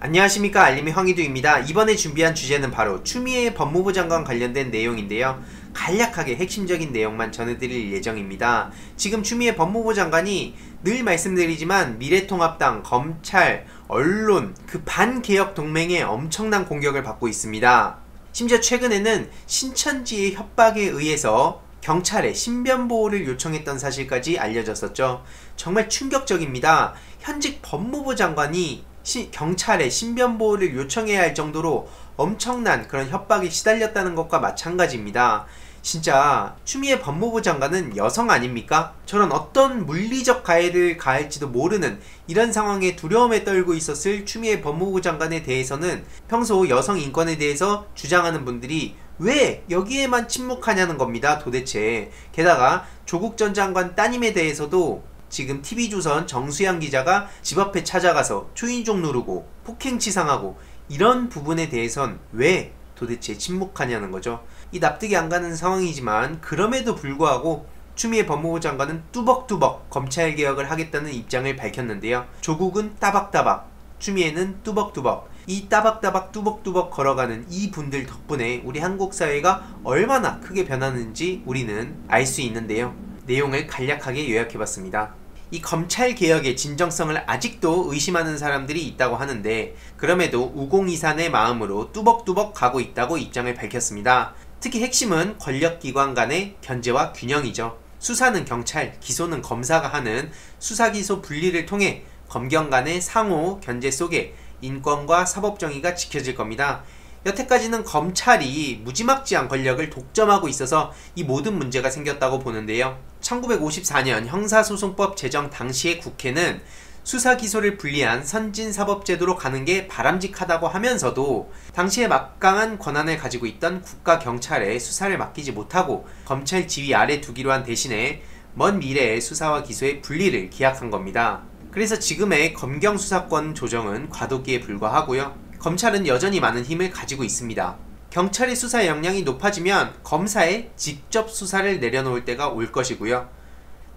안녕하십니까, 알림의 황희두입니다. 이번에 준비한 주제는 바로 추미애 법무부 장관 관련된 내용인데요. 간략하게 핵심적인 내용만 전해드릴 예정입니다. 지금 추미애 법무부 장관이 늘 말씀드리지만 미래통합당, 검찰, 언론, 그 반개혁 동맹에 엄청난 공격을 받고 있습니다. 심지어 최근에는 신천지의 협박에 의해서 경찰에 신변보호를 요청했던 사실까지 알려졌었죠. 정말 충격적입니다. 현직 법무부 장관이 경찰에 신변보호를 요청해야 할 정도로 엄청난 그런 협박에 시달렸다는 것과 마찬가지입니다. 진짜 추미애 법무부 장관은 여성 아닙니까? 저런 어떤 물리적 가해를 가할지도 모르는 이런 상황에 두려움에 떨고 있었을 추미애 법무부 장관에 대해서는 평소 여성 인권에 대해서 주장하는 분들이 왜 여기에만 침묵하냐는 겁니다, 도대체. 게다가 조국 전 장관 따님에 대해서도 지금 TV조선 정수양 기자가 집 앞에 찾아가서 초인종 누르고 폭행치상하고 이런 부분에 대해선 왜 도대체 침묵하냐는 거죠. 이 납득이 안 가는 상황이지만 그럼에도 불구하고 추미애 법무부 장관은 뚜벅뚜벅 검찰개혁을 하겠다는 입장을 밝혔는데요. 조국은 따박따박, 추미애는 뚜벅뚜벅, 이 따박따박 뚜벅뚜벅 걸어가는 이 분들 덕분에 우리 한국 사회가 얼마나 크게 변하는지 우리는 알 수 있는데요. 내용을 간략하게 요약해봤습니다. 이 검찰개혁의 진정성을 아직도 의심하는 사람들이 있다고 하는데 그럼에도 우공이산의 마음으로 뚜벅뚜벅 가고 있다고 입장을 밝혔습니다. 특히 핵심은 권력기관 간의 견제와 균형이죠. 수사는 경찰, 기소는 검사가 하는 수사기소 분리를 통해 검경 간의 상호 견제 속에 인권과 사법정의가 지켜질 겁니다. 여태까지는 검찰이 무지막지한 권력을 독점하고 있어서 이 모든 문제가 생겼다고 보는데요. 1954년 형사소송법 제정 당시의 국회는 수사기소를 분리한 선진사법제도로 가는 게 바람직하다고 하면서도 당시에 막강한 권한을 가지고 있던 국가경찰에 수사를 맡기지 못하고 검찰 지휘 아래 두기로 한 대신에 먼 미래의 수사와 기소의 분리를 기약한 겁니다. 그래서 지금의 검경수사권 조정은 과도기에 불과하고요. 검찰은 여전히 많은 힘을 가지고 있습니다. 경찰의 수사 역량이 높아지면 검사의 직접 수사를 내려놓을 때가 올 것이고요.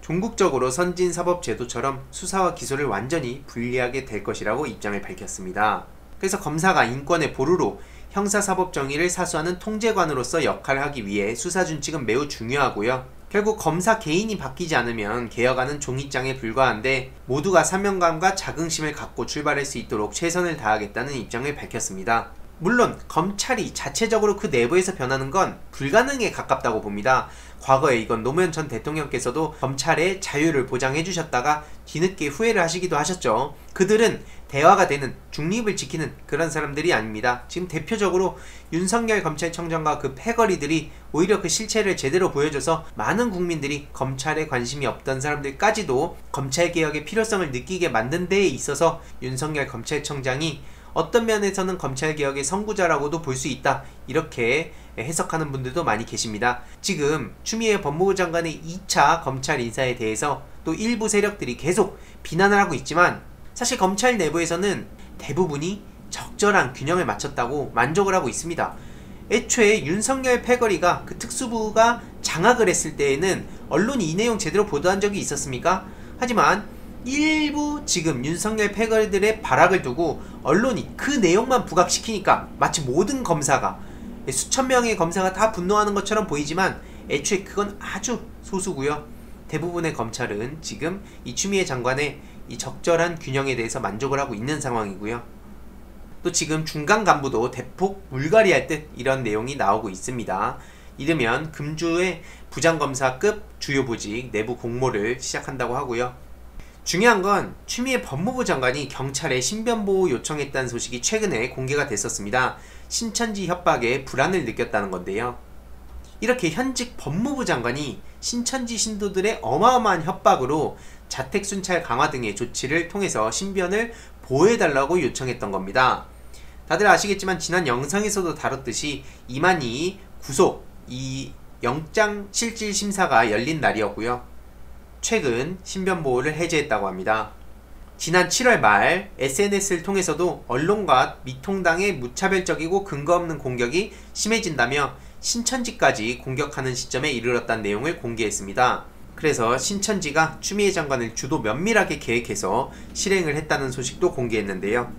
종국적으로 선진사법제도처럼 수사와 기소를 완전히 분리하게 될 것이라고 입장을 밝혔습니다. 그래서 검사가 인권의 보루로 형사사법정의를 사수하는 통제관으로서 역할을 하기 위해 수사준칙은 매우 중요하고요. 결국 검사 개인이 바뀌지 않으면 개혁안은 종이장에 불과한데 모두가 사명감과 자긍심을 갖고 출발할 수 있도록 최선을 다하겠다는 입장을 밝혔습니다. 물론 검찰이 자체적으로 그 내부에서 변하는 건 불가능에 가깝다고 봅니다. 과거에 이건 노무현 전 대통령께서도 검찰의 자유를 보장해 주셨다가 뒤늦게 후회를 하시기도 하셨죠. 그들은 대화가 되는, 중립을 지키는 그런 사람들이 아닙니다. 지금 대표적으로 윤석열 검찰청장과 그 패거리들이 오히려 그 실체를 제대로 보여줘서 많은 국민들이 검찰에 관심이 없던 사람들까지도 검찰개혁의 필요성을 느끼게 만든 데에 있어서 윤석열 검찰청장이 어떤 면에서는 검찰개혁의 선구자라고도 볼 수 있다, 이렇게 해석하는 분들도 많이 계십니다. 지금 추미애 법무부 장관의 2차 검찰 인사에 대해서 또 일부 세력들이 계속 비난을 하고 있지만 사실 검찰 내부에서는 대부분이 적절한 균형을 맞췄다고 만족을 하고 있습니다. 애초에 윤석열 패거리가 그 특수부가 장악을 했을 때에는 언론이 이 내용 제대로 보도한 적이 있었습니까? 하지만 일부 지금 윤석열 패거리들의 발악을 두고 언론이 그 내용만 부각시키니까 마치 모든 검사가, 수천 명의 검사가 다 분노하는 것처럼 보이지만 애초에 그건 아주 소수고요. 대부분의 검찰은 지금 이 추미애 장관의 이 적절한 균형에 대해서 만족을 하고 있는 상황이고요. 또 지금 중간 간부도 대폭 물갈이할 듯 이런 내용이 나오고 있습니다. 이르면 금주의 부장검사급 주요 보직 내부 공모를 시작한다고 하고요. 중요한 건 추미애 법무부 장관이 경찰에 신변보호 요청했다는 소식이 최근에 공개가 됐었습니다. 신천지 협박에 불안을 느꼈다는 건데요. 이렇게 현직 법무부 장관이 신천지 신도들의 어마어마한 협박으로 자택순찰 강화 등의 조치를 통해서 신변을 보호해달라고 요청했던 겁니다. 다들 아시겠지만 지난 영상에서도 다뤘듯이 이만희 구속, 이 영장실질심사가 열린 날이었고요. 최근 신변보호를 해제했다고 합니다. 지난 7월 말 SNS를 통해서도 언론과 미통당의 무차별적이고 근거 없는 공격이 심해진다며 신천지까지 공격하는 시점에 이르렀다는 내용을 공개했습니다. 그래서 신천지가 추미애 장관을 주도 면밀하게 계획해서 실행을 했다는 소식도 공개했는데요.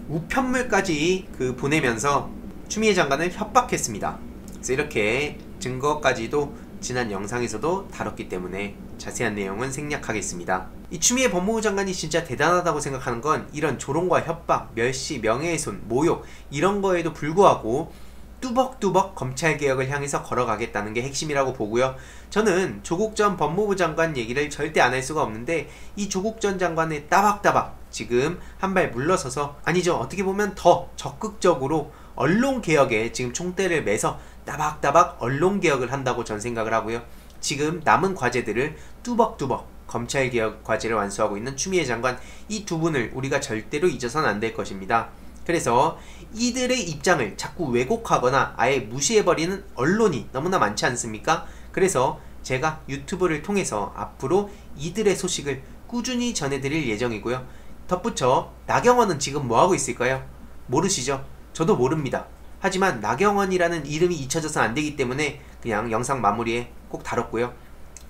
우편물까지 보내면서 추미애 장관을 협박했습니다. 그래서 이렇게 증거까지도 지난 영상에서도 다뤘기 때문에 자세한 내용은 생략하겠습니다. 이 추미애 법무부 장관이 진짜 대단하다고 생각하는 건 이런 조롱과 협박, 멸시, 명예훼손, 모욕 이런 거에도 불구하고 뚜벅뚜벅 검찰개혁을 향해서 걸어가겠다는 게 핵심이라고 보고요. 저는 조국 전 법무부 장관 얘기를 절대 안 할 수가 없는데 이 조국 전 장관의 따박따박 지금 한 발 물러서서, 아니죠, 어떻게 보면 더 적극적으로 언론개혁에 지금 총대를 매서 따박따박 언론개혁을 한다고 전 생각을 하고요. 지금 남은 과제들을 뚜벅뚜벅 검찰개혁 과제를 완수하고 있는 추미애 장관, 이 두 분을 우리가 절대로 잊어서는 안 될 것입니다. 그래서 이들의 입장을 자꾸 왜곡하거나 아예 무시해버리는 언론이 너무나 많지 않습니까? 그래서 제가 유튜브를 통해서 앞으로 이들의 소식을 꾸준히 전해드릴 예정이고요. 덧붙여 나경원은 지금 뭐하고 있을까요? 모르시죠? 저도 모릅니다. 하지만 나경원이라는 이름이 잊혀져서 안되기 때문에 그냥 영상 마무리에 꼭 다뤘고요.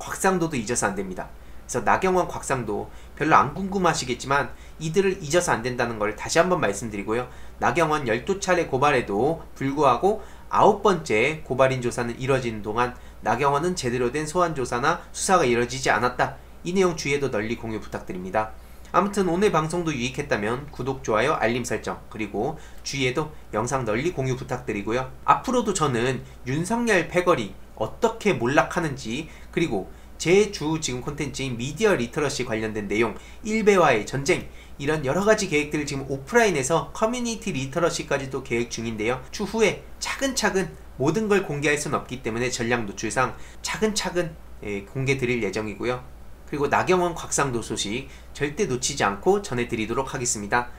곽상도도 잊어서 안됩니다. 그래서 나경원, 곽상도 별로 안 궁금하시겠지만 이들을 잊어서 안된다는 걸 다시 한번 말씀드리고요. 나경원 12차례 고발에도 불구하고 9번째 고발인 조사는 이뤄지는 동안 나경원은 제대로 된 소환조사나 수사가 이뤄지지 않았다. 이 내용 주위에도 널리 공유 부탁드립니다. 아무튼 오늘 방송도 유익했다면 구독, 좋아요, 알림 설정, 그리고 주위에도 영상 널리 공유 부탁드리고요. 앞으로도 저는 윤석열 패거리 어떻게 몰락하는지, 그리고 제 주 지금 콘텐츠인 미디어 리터러시 관련된 내용, 일베와의 전쟁, 이런 여러가지 계획들을 지금 오프라인에서 커뮤니티 리터러시까지도 계획 중인데요. 추후에 차근차근 모든 걸 공개할 수는 없기 때문에 전략 노출상 차근차근 공개 드릴 예정이고요. 그리고 나경원, 곽상도 소식 절대 놓치지 않고 전해드리도록 하겠습니다.